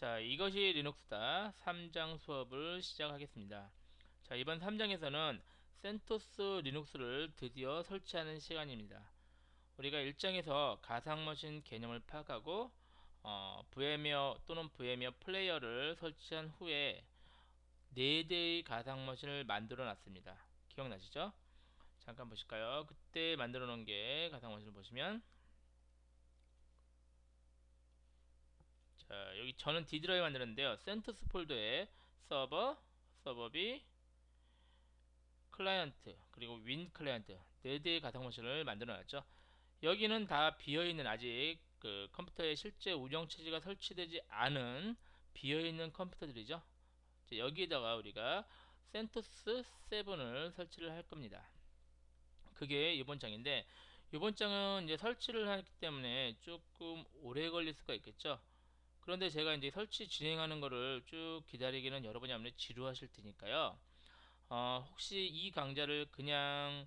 자, 이것이 리눅스다. 3장 수업을 시작하겠습니다. 자, 이번 3장에서는 센토스 리눅스를 드디어 설치하는 시간입니다. 우리가 1장에서 가상머신 개념을 파악하고 VM웨어 또는 VM웨어 플레이어를 설치한 후에 4대의 가상머신을 만들어 놨습니다. 기억나시죠? 잠깐 보실까요? 그때 만들어 놓은 게 가상머신을 보시면, 자, 여기 저는 D 드라이브 만들었는데요. 센토스 폴더에 서버 B, 클라이언트, 그리고 윈 클라이언트 4대의 가상머신을 만들어 놨죠. 여기는 다 비어있는, 아직 그 컴퓨터에 실제 운영체제가 설치되지 않은 비어있는 컴퓨터들이죠. 여기에다가 우리가 센토스 7을 설치를 할 겁니다. 그게 이번 장인데, 이번 장은 이제 설치를 하기 때문에 조금 오래 걸릴 수가 있겠죠. 그런데 제가 이제 설치 진행하는 거를 쭉 기다리기는 여러분이 아무래도 지루하실 테니까요. 혹시 이 강좌를 그냥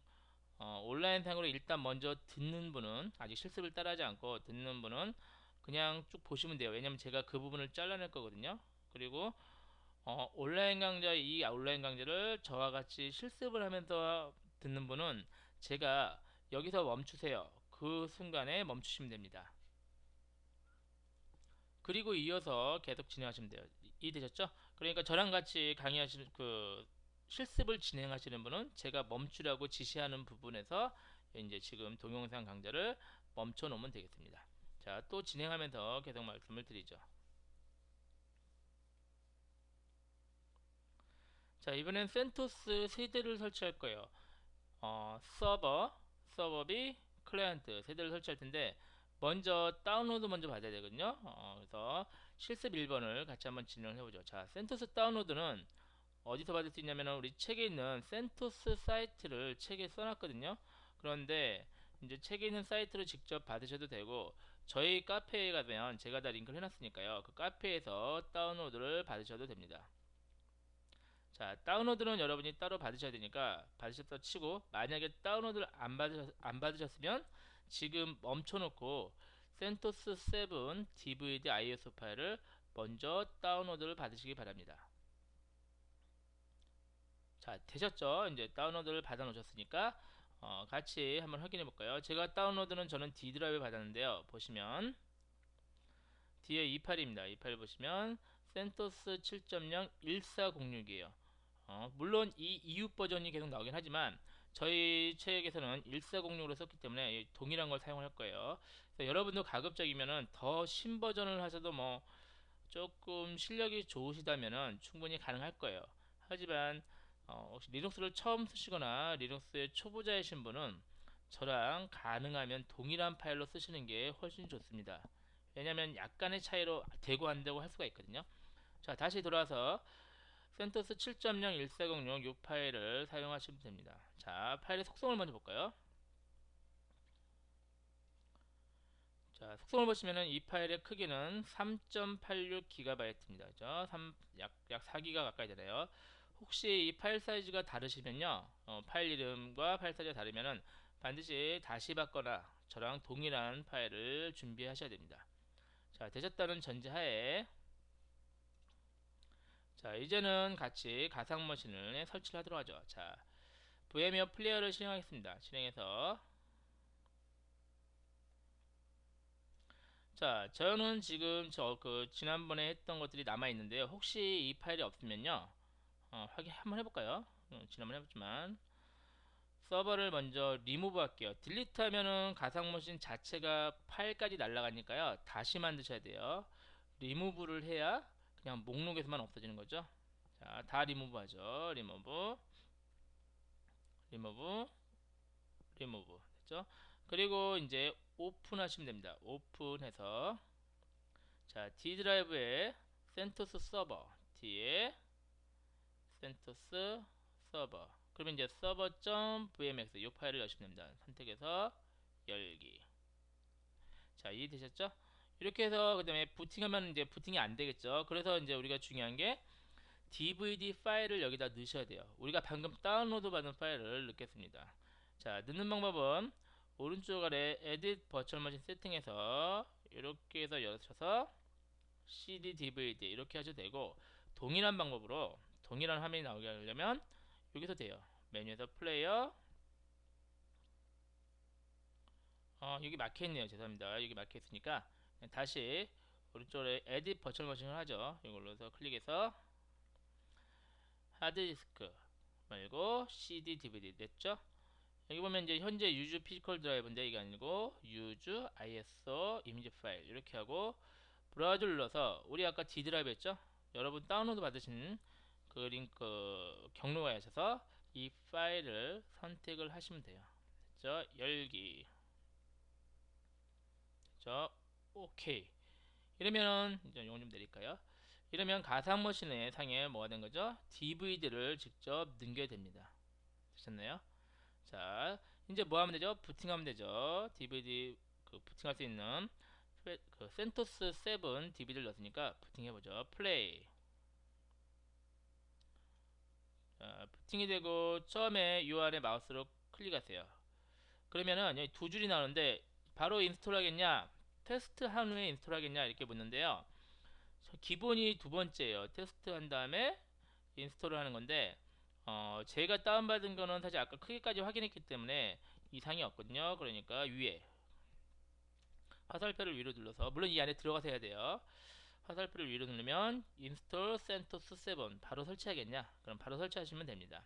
온라인상으로 일단 먼저 듣는 분은, 아직 실습을 따라하지 않고 듣는 분은 그냥 쭉 보시면 돼요. 왜냐면 제가 그 부분을 잘라낼 거거든요. 그리고 이 온라인 강좌를 저와 같이 실습을 하면서 듣는 분은 제가 여기서 멈추세요, 그 순간에 멈추시면 됩니다. 그리고 이어서 계속 진행하시면 돼요. 이해되셨죠? 그러니까 저랑 같이 강의하시는, 실습을 진행하시는 분은 제가 멈추라고 지시하는 부분에서 이제 지금 동영상 강좌를 멈춰 놓으면 되겠습니다. 자, 또 진행하면서 계속 말씀을 드리죠. 자, 이번엔 센토스 세대를 설치할 거예요. 서버 B, 클라이언트 세대를 설치할 텐데, 먼저 다운로드 먼저 받아야 되거든요. 그래서 실습 1번을 같이 한번 진행을 해보죠. 자, 센토스 다운로드는 어디서 받을 수 있냐면 우리 책에 있는 센토스 사이트를 책에 써놨거든요. 그런데 이제 책에 있는 사이트를 직접 받으셔도 되고, 저희 카페에 가면 제가 다 링크를 해놨으니까요, 그 카페에서 다운로드를 받으셔도 됩니다. 자, 다운로드는 여러분이 따로 받으셔야 되니까 받으셨다 치고, 만약에 다운로드를 안 받으셨으면 지금 멈춰놓고 센토스 7 DVD ISO 파일을 먼저 다운로드를 받으시기 바랍니다. 자, 되셨죠? 이제 다운로드를 받아 놓으셨으니까 같이 한번 확인해 볼까요? 제가 다운로드는 저는 D 드라이브 받았는데요. 보시면 뒤에 이 파일입니다. 이 파일 보시면 센토스 7.0 1406이에요. 물론 이 이후 버전이 계속 나오긴 하지만 저희 책에서는 1406으로 썼기 때문에 동일한 걸 사용할 거예요. 여러분도 가급적이면은 더 신버전을 하셔도 뭐 조금 실력이 좋으시다면은 충분히 가능할 거예요. 하지만 혹시 리눅스를 처음 쓰시거나 리눅스의 초보자이신 분은 저랑 가능하면 동일한 파일로 쓰시는 게 훨씬 좋습니다. 왜냐면 약간의 차이로 되고 안 되고 할 수가 있거든요. 자, 다시 돌아와서 센토스 7.0 1406 이 파일을 사용하시면 됩니다. 자, 파일의 속성을 먼저 볼까요? 자, 속성을 보시면은 이 파일의 크기는 3.86GB입니다. 그죠? 약 4기가 가까이 되네요. 혹시 이 파일 사이즈가 다르시면요, 파일 이름과 파일 사이즈가 다르면은 반드시 다시 받거나 저랑 동일한 파일을 준비하셔야 됩니다. 자, 되셨다는 전제하에, 자, 이제는 같이 가상머신을 설치를 하도록 하죠. 자, VM웨어 플레이어를 실행하겠습니다. 실행해서, 자, 저는 지금 지난번에 했던 것들이 남아 있는데요. 혹시 이 파일이 없으면요, 확인 한번 해볼까요? 지난번에 해봤지만 서버를 먼저 리무브 할게요. 딜리트 하면은 가상머신 자체가 파일까지 날아가니까요, 다시 만드셔야 돼요. 리무브를 해야 그냥 목록에서만 없어지는 거죠. 자, 다 리무브 하죠. 리무브 리무브 됐죠? 그리고 이제 오픈 하시면 됩니다. 오픈해서, 자, D 드라이브에 센토스 서버 D에 센토스 서버, 그러면 이제 서버.vmx 이 파일을 여시면 됩니다. 선택해서 열기. 자, 이해되셨죠? 이렇게 해서 그 다음에 부팅하면 이제 부팅이 안 되겠죠. 그래서 이제 우리가 중요한 게 DVD 파일을 여기다 넣으셔야 돼요. 우리가 방금 다운로드 받은 파일을 넣겠습니다. 자, 넣는 방법은 오른쪽 아래 Edit Virtual Machine 세팅에서 이렇게 해서 열어서 cd dvd 이렇게 하셔도 되고, 동일한 방법으로 동일한 화면이 나오게 하려면 여기서 돼요. 메뉴에서 플레이어, 여기 막혀있네요. 죄송합니다. 여기 막혀있으니까 다시 오른쪽에 edit 버추얼 머신을 하죠. 이걸로 해서 클릭해서 하드디스크 말고 cd dvd 됐죠. 여기 보면 이제 현재 유즈 피지컬 드라이브인데 이게 아니고 유즈 iso 이미지 파일 이렇게 하고 브라우저를 눌러서 우리 아까 D 드라이브 했죠. 여러분 다운로드 받으신 그 링크 경로에 하셔서 이 파일을 선택을 하시면 돼요. 됐죠? 열기. 됐죠? 오케이. 이러면 이제 요거 좀 내릴까요? 이러면 가상머신의 상에 뭐가 된 거죠? DVD를 직접 넘겨야 됩니다. 되셨나요? 자, 이제 뭐 하면 되죠? 부팅하면 되죠. DVD 그 부팅할 수 있는 그 센토스 7 DVD를 넣었으니까 부팅해보죠. 플레이. 자, 부팅이 되고 처음에 URL에 마우스로 클릭하세요. 그러면은 여기 두 줄이 나오는데 바로 인스톨 하겠냐, 테스트 한 후에 인스톨 하겠냐 이렇게 묻는데요. 기본이 두 번째예요. 테스트 한 다음에 인스톨을 하는 건데 제가 다운받은 거는 사실 아까 크기까지 확인했기 때문에 이상이 없거든요. 그러니까 위에 화살표를 위로 눌러서, 물론 이 안에 들어가서 해야 돼요. 화살표를 위로 누르면 인스톨 센토스 7 바로 설치하겠냐, 그럼 바로 설치하시면 됩니다.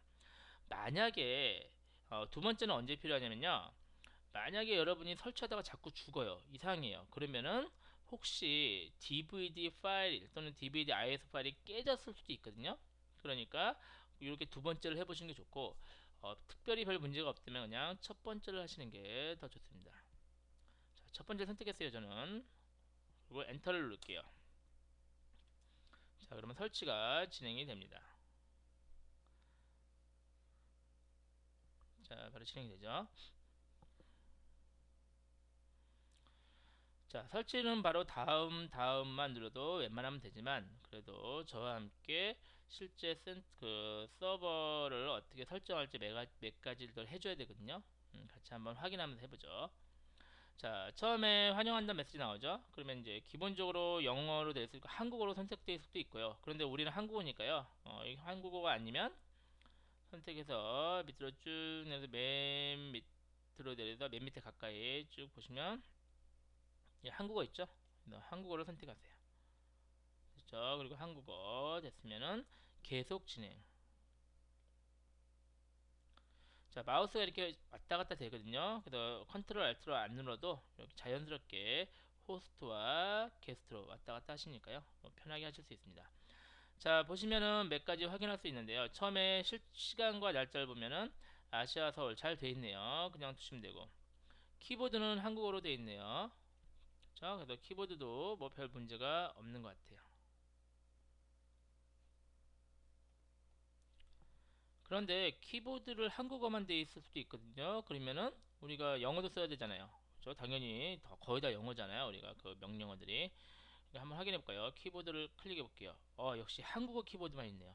만약에 두 번째는 언제 필요하냐면요, 만약에 여러분이 설치하다가 자꾸 죽어요, 이상해요, 그러면은 혹시 DVD 파일 또는 DVD IS 파일이 깨졌을 수도 있거든요. 그러니까 이렇게 두 번째를 해보시는 게 좋고, 특별히 별 문제가 없다면 그냥 첫 번째를 하시는 게 더 좋습니다. 자, 첫 번째 선택했어요 저는. 그리고 엔터를 누를게요. 자, 그러면 설치가 진행이 됩니다. 자, 바로 진행이 되죠. 자, 설치는 바로 다음만 눌러도 웬만하면 되지만, 그래도 저와 함께 실제 그 서버를 어떻게 설정할지 몇 가지를 더 해줘야 되거든요. 같이 한번 확인하면서 해보죠. 자, 처음에 환영한다는 메시지 나오죠. 그러면 이제 기본적으로 영어로 되어 있을 거, 한국어로 선택되어 있을 수도 있고요. 그런데 우리는 한국어니까요. 한국어가 아니면 선택해서 밑으로 쭉 내려서 맨 밑으로 내려서 맨 밑에 가까이 쭉 보시면 한국어 있죠? 한국어를 선택하세요. 그렇죠? 그리고 한국어 됐으면은 계속 진행. 자, 마우스가 이렇게 왔다 갔다 되거든요. 그래서 컨트롤 알트로 안 눌러도 이렇게 자연스럽게 호스트와 게스트로 왔다 갔다 하시니까요. 편하게 하실 수 있습니다. 자, 보시면은 몇 가지 확인할 수 있는데요. 처음에 실시간과 날짜를 보면은 아시아 서울 잘 돼 있네요. 그냥 두시면 되고, 키보드는 한국어로 돼 있네요. 자, 그래서 키보드도 뭐 별 문제가 없는 것 같아요. 그런데 키보드를 한국어만 돼 있을 수도 있거든요. 그러면은 우리가 영어도 써야 되잖아요. 그렇죠? 당연히 거의 다 영어잖아요. 우리가 그 명령어들이. 한번 확인해 볼까요? 키보드를 클릭해 볼게요. 역시 한국어 키보드만 있네요.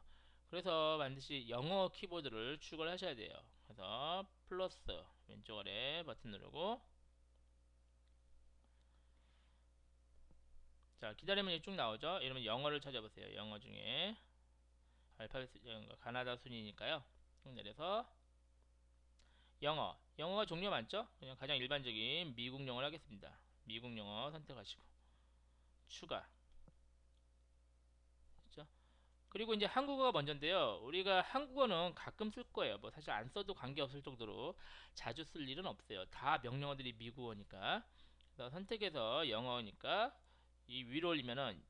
그래서 반드시 영어 키보드를 추가를 하셔야 돼요. 그래서 플러스 왼쪽 아래 버튼 누르고, 자, 기다리면 쭉 나오죠. 이러면 영어를 찾아보세요. 영어 중에 알파벳 가나다 순이니까요. 쭉 내려서 영어가 종류 많죠? 그냥 가장 일반적인 미국 영어를 하겠습니다. 미국 영어 선택하시고 추가. 그렇죠? 그리고 이제 한국어가 먼저인데요. 우리가 한국어는 가끔 쓸 거예요. 뭐 사실 안 써도 관계없을 정도로 자주 쓸 일은 없어요. 다 명령어들이 미국어니까. 그래서 선택해서 영어니까 이 위로 올리면은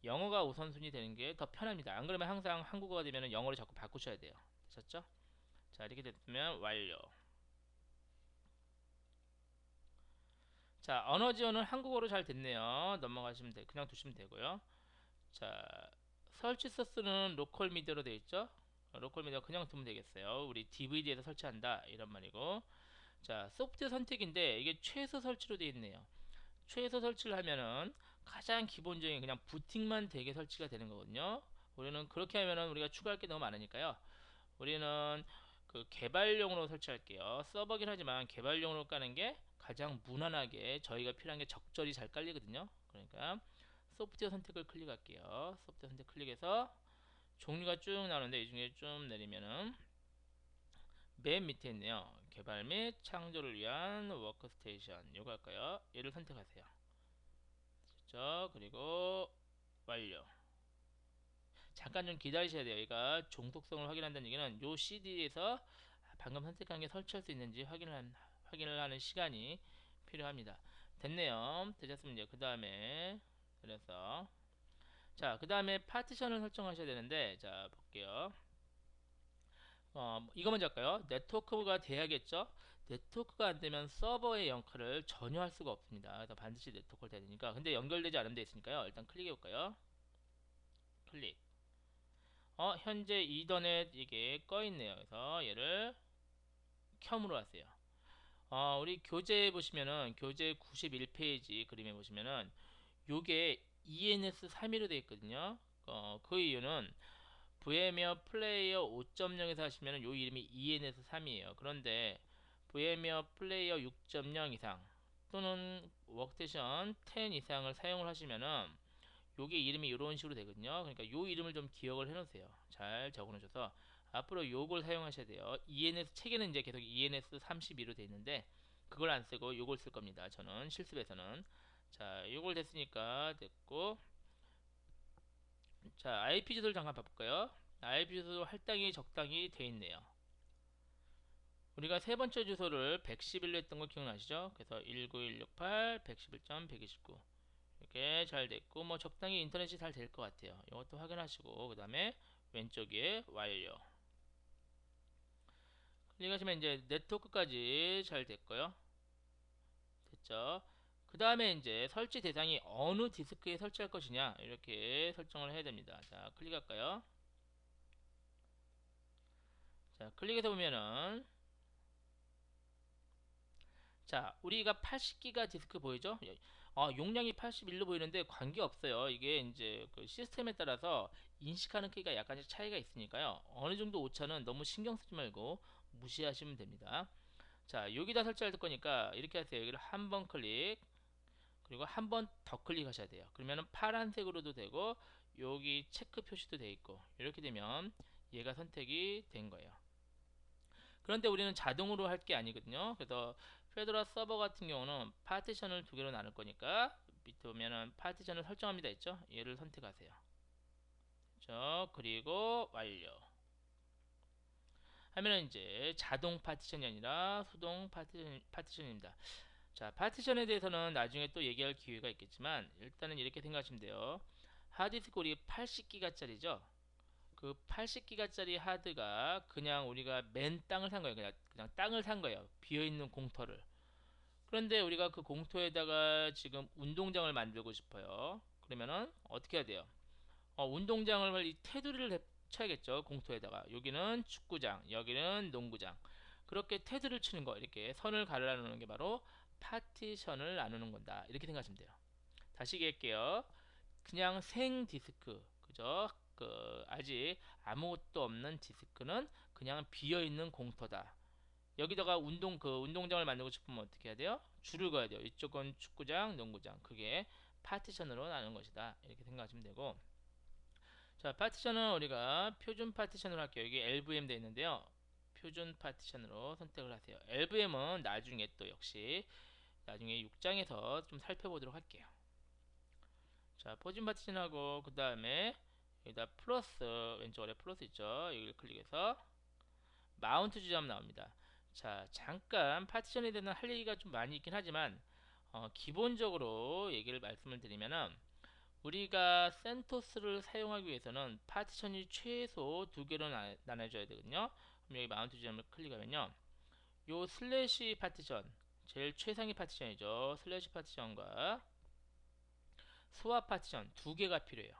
영어가 우선순위 되는 게 더 편합니다. 안 그러면 항상 한국어가 되면은 영어를 자꾸 바꾸셔야 돼요. 되셨죠? 자, 이렇게 됐으면 완료. 자, 언어 지원은 한국어로 잘 됐네요. 넘어가시면 돼. 그냥 두시면 되고요. 자, 설치 소스는 로컬 미디어로 되어 있죠. 로컬 미디어 그냥 두면 되겠어요. 우리 DVD에서 설치한다 이런 말이고. 자, 소프트웨어 선택인데 이게 최소 설치로 되어 있네요. 최소 설치를 하면은 가장 기본적인 그냥 부팅만 되게 설치가 되는 거거든요. 우리는 그렇게 하면은 우리가 추가할 게 너무 많으니까요. 우리는 그 개발용으로 설치할게요. 서버긴 하지만 개발용으로 까는 게 가장 무난하게 저희가 필요한 게 적절히 잘 깔리거든요. 그러니까 소프트웨어 선택을 클릭할게요. 소프트웨어 선택 클릭해서 종류가 쭉 나오는데 이 중에 좀 내리면은 맨 밑에 있네요. 개발 및 창조를 위한 워크스테이션. 요거 할까요? 얘를 선택하세요. 됐죠? 그리고 완료. 잠깐 좀 기다리셔야 돼요. 얘가 종속성을 확인한다는 얘기는 요 CD에서 방금 선택한 게 설치할 수 있는지 확인을 하는 시간이 필요합니다. 됐네요. 되셨으면 이제 그 다음에 그래서 자, 그 다음에 파티션을 설정하셔야 되는데 자 볼게요. 이거 먼저 할까요? 네트워크가 돼야겠죠? 네트워크가 안 되면 서버의 역할을 전혀 할 수가 없습니다. 그래서 반드시 네트워크가 돼야 되니까. 근데 연결되지 않은 데 있으니까요. 일단 클릭해 볼까요? 클릭. 현재 이더넷 이게 꺼 있네요. 그래서 얘를 켬으로 하세요. 우리 교재 보시면은 교재 91페이지 그림에 보시면은 요게 ENS3로 되어 있거든요. 그 이유는 VMware 플레이어 5.0에서 하시면 요 이름이 ENS3이에요. 그런데 VMware 플레이어 6.0 이상 또는 워크스테이션 10 이상을 사용을 하시면은 요게 이름이 이런 식으로 되거든요. 그러니까 요 이름을 좀 기억을 해 놓으세요. 잘 적어 놓으셔서 앞으로 요걸 사용하셔야 돼요. ENS 책에는 이제 계속 ENS 32로 되어 있는데 그걸 안 쓰고 요걸 쓸 겁니다. 저는 실습에서는 자 요걸 됐으니까 됐고 자 IP 주소를 잠깐 바꿀까요? IP 주소 할당이 적당히 돼 있네요. 우리가 세 번째 주소를 111로 했던 거 기억나시죠? 그래서 19168 111.129 이렇게 잘 됐고 뭐 적당히 인터넷이 잘 될 것 같아요. 이것도 확인하시고 그 다음에 왼쪽에 완료 클릭하시면 이제 네트워크까지 잘 됐고요. 됐죠? 그 다음에 이제 설치 대상이 어느 디스크에 설치할 것이냐 이렇게 설정을 해야 됩니다. 자 클릭할까요? 자 클릭해서 보면은 자 우리가 80기가 디스크 보이죠? 용량이 81로 보이는데 관계없어요. 이게 이제 그 시스템에 따라서 인식하는 크기가 약간씩 차이가 있으니까요. 어느 정도 오차는 너무 신경 쓰지 말고 무시하시면 됩니다. 자 여기다 설치할 거니까 이렇게 하세요. 여기를 한 번 클릭 그리고 한 번 더 클릭하셔야 돼요. 그러면은 파란색으로도 되고 여기 체크 표시도 돼 있고 이렇게 되면 얘가 선택이 된 거예요. 그런데 우리는 자동으로 할 게 아니거든요. 그래서 페도라 서버 같은 경우는 파티션을 두 개로 나눌 거니까 밑에 보면은 파티션을 설정합니다 했죠. 얘를 선택하세요. 그리고 완료 하면은 이제 자동 파티션이 아니라 수동 파티션입니다. 자 파티션에 대해서는 나중에 또 얘기할 기회가 있겠지만 일단은 이렇게 생각하시면 돼요. 하드디스크 우리 80기가 짜리죠. 그 80기가짜리 하드가 그냥 우리가 맨 땅을 산 거예요. 그냥 땅을 산 거예요. 비어있는 공터를. 그런데 우리가 그 공터에다가 지금 운동장을 만들고 싶어요. 그러면은 어떻게 해야 돼요? 운동장을 이 테두리를 쳐야겠죠. 공터에다가. 여기는 축구장, 여기는 농구장. 그렇게 테두리를 치는 거, 이렇게 선을 갈라놓는 게 바로 파티션을 나누는 건다. 이렇게 생각하시면 돼요. 다시 얘기할게요. 그냥 생 디스크, 그죠? 아직 아무것도 없는 디스크는 그냥 비어 있는 공터다. 여기다가 운동장을 만들고 싶으면 어떻게 해야 돼요? 줄을 그어야 돼요. 이쪽은 축구장, 농구장. 그게 파티션으로 나눈 것이다. 이렇게 생각하시면 되고. 자, 파티션은 우리가 표준 파티션으로 할게요. 여기 LVM 되어 있는데요. 표준 파티션으로 선택을 하세요. LVM은 나중에 또 역시 나중에 6장에서 좀 살펴보도록 할게요. 자, 포진 파티션하고 그 다음에 여기다 플러스 왼쪽 아래 플러스 있죠. 여기를 클릭해서 마운트 주자면 나옵니다. 자, 잠깐 파티션에 대한 할 얘기가 좀 많이 있긴 하지만 기본적으로 얘기를 말씀을 드리면은 우리가 센토스를 사용하기 위해서는 파티션이 최소 두 개로 나눠져야 되거든요. 그럼 여기 마운트 주자를 클릭하면요. 요 슬래시 파티션 제일 최상위 파티션이죠. 슬래시 파티션과 스왑 파티션 두 개가 필요해요.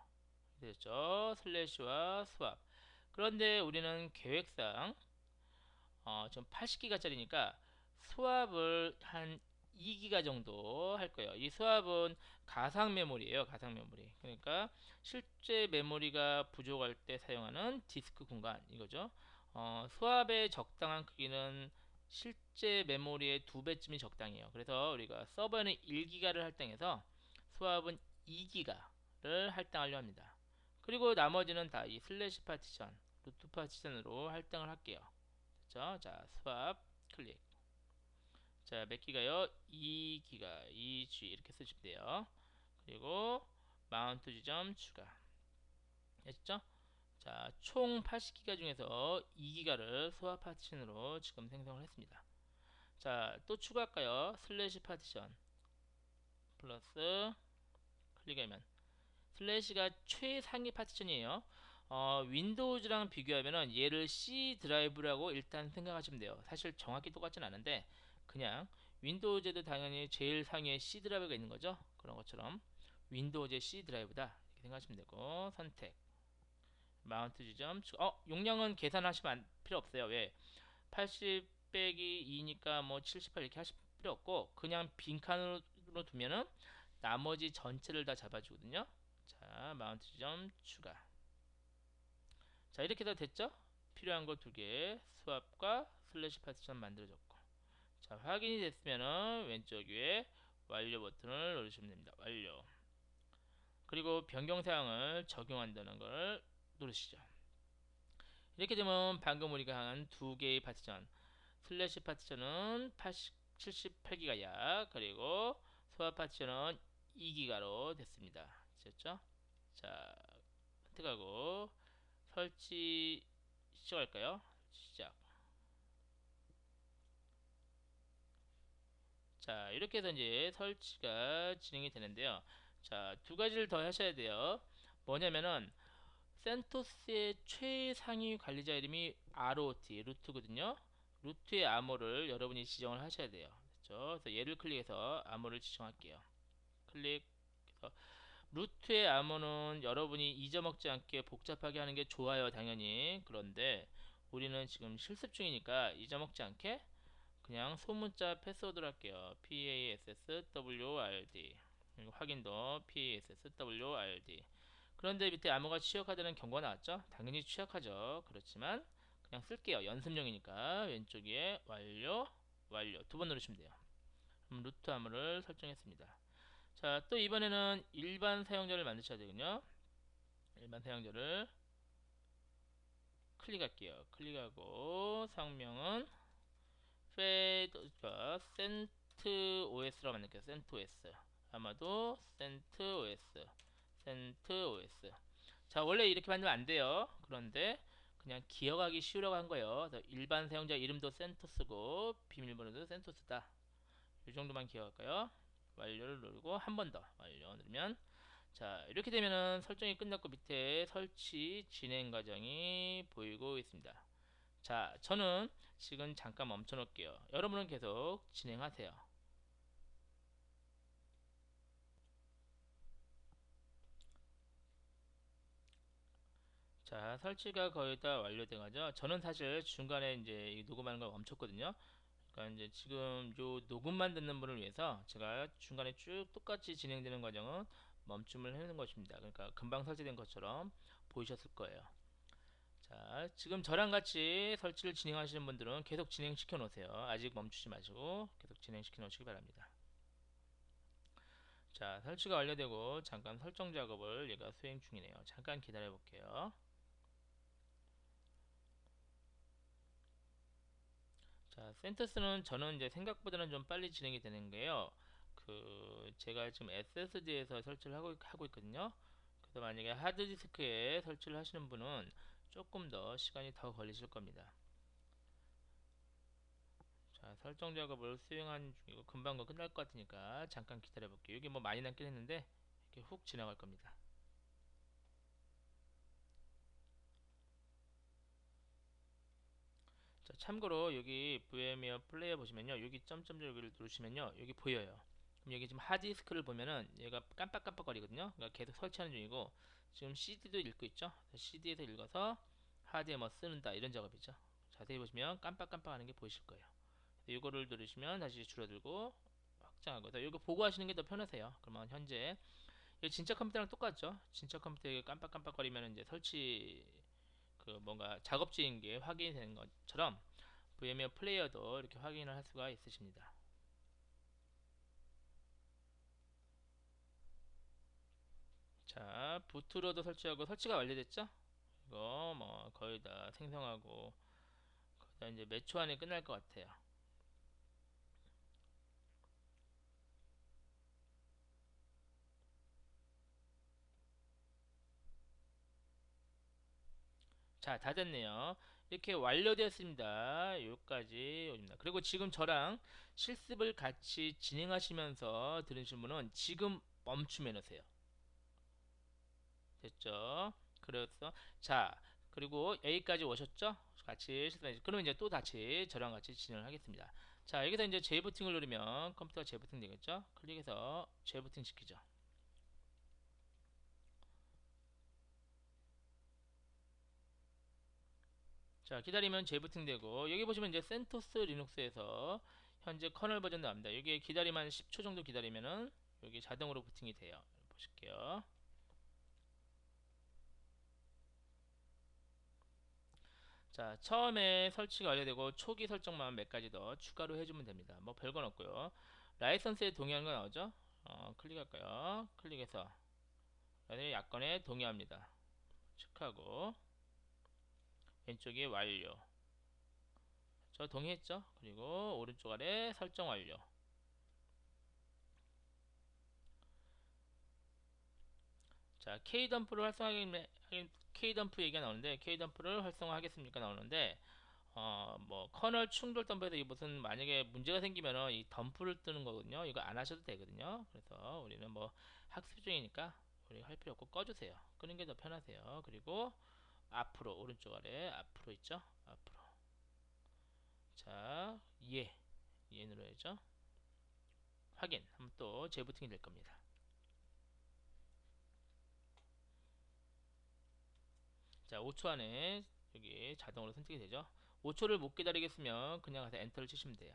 됐죠? 슬래시와 스왑. 그런데 우리는 계획상 지금 80기가짜리니까 스왑을 한 2기가 정도 할 거예요. 이 스왑은 가상 메모리예요. 가상 메모리. 그러니까 실제 메모리가 부족할 때 사용하는 디스크 공간 이거죠. 스왑의 적당한 크기는 실제 메모리의 2배쯤이 적당해요. 그래서 우리가 서버는 1기가를 할당해서 스왑은 2기가 할당하려 합니다. 그리고 나머지는 다 이 슬래시 파티션, 루트 파티션으로 할당을 할게요. 됐죠? 자, 스왑 클릭. 자, 몇 기가요? 2기가, 2G 이렇게 쓰시면 돼요. 그리고 마운트 지점 추가. 됐죠? 자, 총 80기가 중에서 2기가를 소화 파티션으로 지금 생성을 했습니다. 자, 또 추가할까요? 슬래시 파티션 플러스 클릭하면 슬래시가 최상위 파티션이에요. 윈도우즈랑 비교하면은 얘를 C 드라이브라고 일단 생각하시면 돼요. 사실 정확히 똑같진 않은데 그냥 윈도우즈에도 당연히 제일 상위에 C 드라이브가 있는 거죠. 그런 것처럼 윈도우즈의 C 드라이브다 이렇게 생각하시면 되고 선택 마운트 지점 용량은 계산하시면 필요 없어요. 왜? 80 빼기 2니까 뭐 78 이렇게 하실 필요 없고 그냥 빈칸으로 두면은 나머지 전체를 다 잡아주거든요. 자, 마운트 지점 추가. 자, 이렇게 다 됐죠? 필요한 거 두 개, 스왑과 슬래시 파티션 만들어졌고. 자, 확인이 됐으면은 왼쪽 위에 완료 버튼을 누르시면 됩니다. 완료. 그리고 변경 사항을 적용한다는 걸 누르시죠. 이렇게 되면 방금 우리가 한 두 개의 파티션, 슬래시 파티션은 78기가야. 그리고 스왑 파티션은 2기가로 됐습니다. 됐죠? 자, 선택하고 설치 시작할까요? 시작. 자, 이렇게 해서 이제 설치가 진행이 되는데요. 자, 두 가지를 더 하셔야 돼요. 뭐냐면은 센토스의 최상위 관리자 이름이 ROT 루트거든요. 루트의 암호를 여러분이 지정을 하셔야 돼요. 그렇죠? 그래서 얘를 클릭해서 암호를 지정할게요. 클릭해서 루트의 암호는 여러분이 잊어먹지 않게 복잡하게 하는 게 좋아요, 당연히. 그런데 우리는 지금 실습 중이니까 잊어먹지 않게 그냥 소문자 패스워드로 할게요. PASSWRD. 그리고 확인도 PASSWRD. 그런데 밑에 암호가 취약하다는 경고가 나왔죠? 당연히 취약하죠. 그렇지만 그냥 쓸게요. 연습용이니까 왼쪽 위에 완료, 완료 두 번 누르시면 돼요. 그럼 루트 암호를 설정했습니다. 자, 또 이번에는 일반 사용자를 만드셔야 되거든요. 일반 사용자를 클릭할게요. 클릭하고 상명은 CentOS라고 만들게요. CentOS. 아마도 CentOS. CentOS. 자, 원래 이렇게 만들면 안 돼요. 그런데 그냥 기억하기 쉬우라고 한 거예요. 일반 사용자 이름도 센토스고 비밀번호도 센토스다. 이 정도만 기억할까요? 완료를 누르고 한 번 더 완료 누르면 자, 이렇게 되면은 설정이 끝났고 밑에 설치 진행 과정이 보이고 있습니다. 자, 저는 지금 잠깐 멈춰 놓을게요. 여러분은 계속 진행하세요. 자, 설치가 거의 다 완료된 거죠. 저는 사실 중간에 이제 녹음하는 걸 멈췄거든요. 그러니까 이제 지금 요 녹음만 듣는 분을 위해서 제가 중간에 쭉 똑같이 진행되는 과정은 멈춤을 해놓은 것입니다. 그러니까 금방 설치된 것처럼 보이셨을 거예요. 자, 지금 저랑 같이 설치를 진행하시는 분들은 계속 진행시켜 놓으세요. 아직 멈추지 마시고 계속 진행시켜 놓으시기 바랍니다. 자, 설치가 완료되고 잠깐 설정 작업을 얘가 수행 중이네요. 잠깐 기다려 볼게요. 자, 센터스는 저는 이제 생각보다는 좀 빨리 진행이 되는 게요. 제가 지금 SSD에서 설치를 하고 있거든요. 그래서 만약에 하드디스크에 설치를 하시는 분은 조금 더 시간이 더 걸리실 겁니다. 자, 설정 작업을 수행한 중이고 금방 끝날 것 같으니까 잠깐 기다려 볼게요. 여기 뭐 많이 남긴 했는데 이렇게 훅 지나갈 겁니다. 자, 참고로 여기 VMware 플레이어 보시면요, 여기 점점 여기를 누르시면요, 여기 보여요. 그럼 여기 지금 하드디스크를 보면은 얘가 깜빡깜빡거리거든요. 그러니까 계속 설치하는 중이고 지금 CD도 읽고 있죠. CD에서 읽어서 하드에 뭐 쓰는다 이런 작업이죠. 자세히 보시면 깜빡깜빡하는 게 보이실 거예요. 이거를 누르시면 다시 줄어들고 확장하고 이거 보고 하시는 게 더 편하세요. 그러면 현재 진짜 컴퓨터랑 똑같죠. 진짜 컴퓨터에 깜빡깜빡거리면 이제 설치 뭔가 작업중인 게 확인이 되는 것처럼 VMware 플레이어도 이렇게 확인을 할 수가 있으십니다. 자, 부트로도 설치하고 설치가 완료됐죠? 이거 뭐 거의 다 생성하고 거의 다 이제 몇 초 안에 끝날 것 같아요. 자, 다 됐네요. 이렇게 완료되었습니다. 여기까지 옵니다. 그리고 지금 저랑 실습을 같이 진행하시면서 들으신 분은 지금 멈춤해 놓으세요. 됐죠? 그래서 자, 그리고 여기까지 오셨죠? 같이 실습. 그럼 이제 또 같이 저랑 같이 진행을 하겠습니다. 자, 여기서 이제 재부팅을 누르면 컴퓨터가 재부팅 되겠죠? 클릭해서 재부팅 시키죠. 자, 기다리면 재부팅 되고 여기 보시면 이제 센토스 리눅스에서 현재 커널 버전 나옵니다. 여기 기다리면 10초 정도 기다리면은 여기 자동으로 부팅이 돼요. 보실게요. 자, 처음에 설치가 완료되고 초기 설정만 몇 가지 더 추가로 해주면 됩니다. 뭐 별건 없고요. 라이선스에 동의하는 거 나오죠? 클릭할까요? 클릭해서 약관에 동의합니다. 체크하고 왼쪽에 완료. 저 동의했죠? 그리고 오른쪽 아래 설정 완료. 자, K덤프를 활성화하기 K덤프 얘기가 나오는데 K덤프를 활성화하겠습니까 나오는데 뭐 커널 충돌 덤프에서 이 무슨 만약에 문제가 생기면은 이 덤프를 뜨는 거거든요. 이거 안 하셔도 되거든요. 그래서 우리는 뭐 학습 중이니까 우리 할 필요 없고 꺼주세요. 끄는 게 더 편하세요. 그리고 앞으로 오른쪽 아래 앞으로 있죠. 앞으로. 자, 예 눌러야죠. 확인 하면 또 재부팅이 될 겁니다. 자, 5초 안에 여기 자동으로 선택이 되죠. 5초를 못 기다리겠으면 그냥 가서 엔터를 치시면 돼요.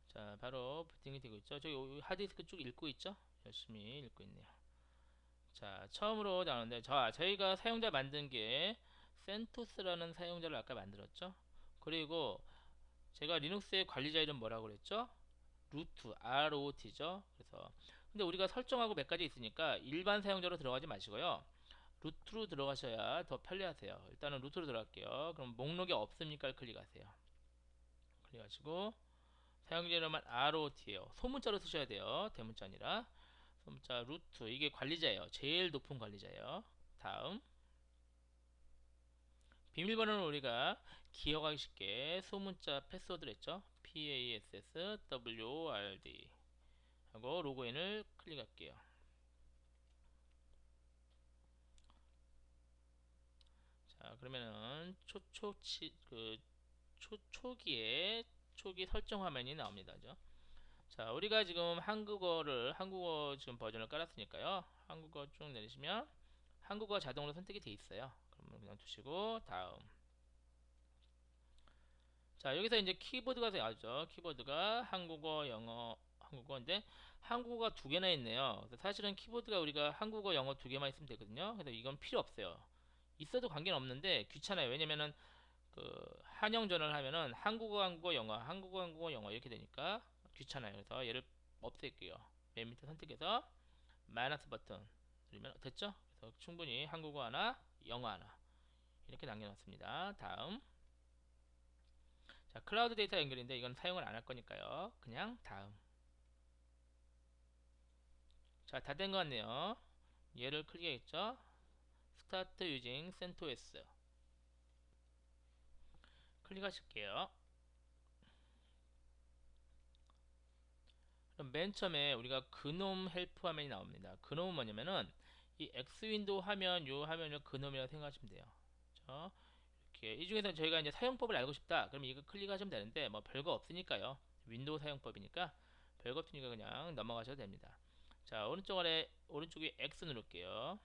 자, 바로 부팅이 되고 있죠. 저기 하드디스크 쭉 읽고 있죠. 열심히 읽고 있네요. 자, 처음으로 나오는데 저희가 사용자 만든 게 센토스라는 사용자를 아까 만들었죠. 그리고 제가 리눅스의 관리자 이름 뭐라고 그랬죠? 루트 ROT죠. 그래서 근데 우리가 설정하고 몇 가지 있으니까 일반 사용자로 들어가지 마시고요. 루트로 들어가셔야 더 편리하세요. 일단은 루트로 들어갈게요. 그럼 목록이 없습니까? 클릭하세요. 클릭하시고 사용자 이름은 ROT예요. 소문자로 쓰셔야 돼요. 대문자 아니라. 소문자 루트 이게 관리자예요. 제일 높은 관리자예요. 다음 비밀번호는 우리가 기억하기 쉽게 소문자 패스워드를 했죠. PASSWORD 하고 로그인을 클릭할게요. 자, 그러면은 초기에 초기 설정 화면이 나옵니다. 그죠? 자, 우리가 지금 한국어 지금 버전을 깔았으니까요. 한국어 쭉 내리시면 한국어 자동으로 선택이 돼 있어요. 그러면 그냥 두시고 다음. 자, 여기서 이제 키보드가 나오죠. 키보드가 한국어, 영어, 한국어인데 한국어가 두 개나 있네요. 그래서 사실은 키보드가 우리가 한국어, 영어 두 개만 있으면 되거든요. 그래서 이건 필요 없어요. 있어도 관계는 없는데 귀찮아요. 왜냐면은 그 한영 전화를 하면은 한국어, 한국어, 영어, 한국어, 한국어, 영어 이렇게 되니까 귀찮아요. 그래서 얘를 없앨게요. 맨 밑에 선택해서 마이너스 버튼 누르면 됐죠? 그래서 충분히 한국어 하나, 영어 하나 이렇게 남겨놨습니다. 다음. 자, 클라우드 데이터 연결인데 이건 사용을 안 할 거니까요. 그냥 다음. 자, 다 된 것 같네요. 얘를 클릭하겠죠? Start using CentOS 클릭하실게요. 그럼 맨 처음에 우리가 그놈 헬프 화면이 나옵니다. 그놈은 뭐냐면은 이 X 윈도우 화면 요 화면을 그놈이라고 생각하시면 돼요. 그렇죠? 이렇게 이 중에서 저희가 이제 사용법을 알고 싶다. 그럼 이거 클릭하시면 되는데 뭐 별거 없으니까요. 윈도우 사용법이니까 별거 없으니까 그냥 넘어가셔도 됩니다. 자, 오른쪽 아래 오른쪽에 X 누를게요.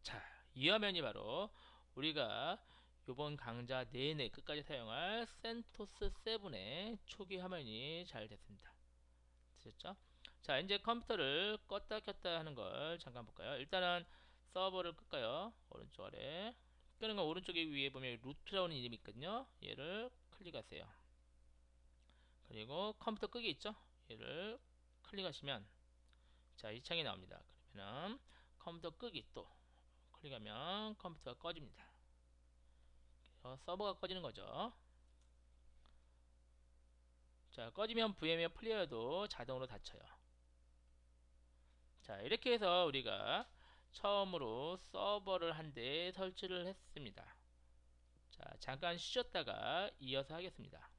자, 이 화면이 바로 우리가 요번 강좌 내내 끝까지 사용할 센토스 7의 초기 화면이 잘 됐습니다. 되셨죠? 자, 이제 컴퓨터를 껐다 켰다 하는 걸 잠깐 볼까요? 일단은 서버를 끌까요? 오른쪽 아래 끄는 건 오른쪽에 위에 보면 루트라는 이름이 있거든요. 얘를 클릭하세요. 그리고 컴퓨터 끄기 있죠? 얘를 클릭하시면 자, 이 창이 나옵니다. 그러면은 컴퓨터 끄기 또 클릭하면 컴퓨터가 꺼집니다. 그래서 서버가 꺼지는 거죠. 자, 꺼지면 VMware 플레이어도 자동으로 닫혀요. 자, 이렇게 해서 우리가 처음으로 서버를 한 대 설치를 했습니다. 자, 잠깐 쉬었다가 이어서 하겠습니다.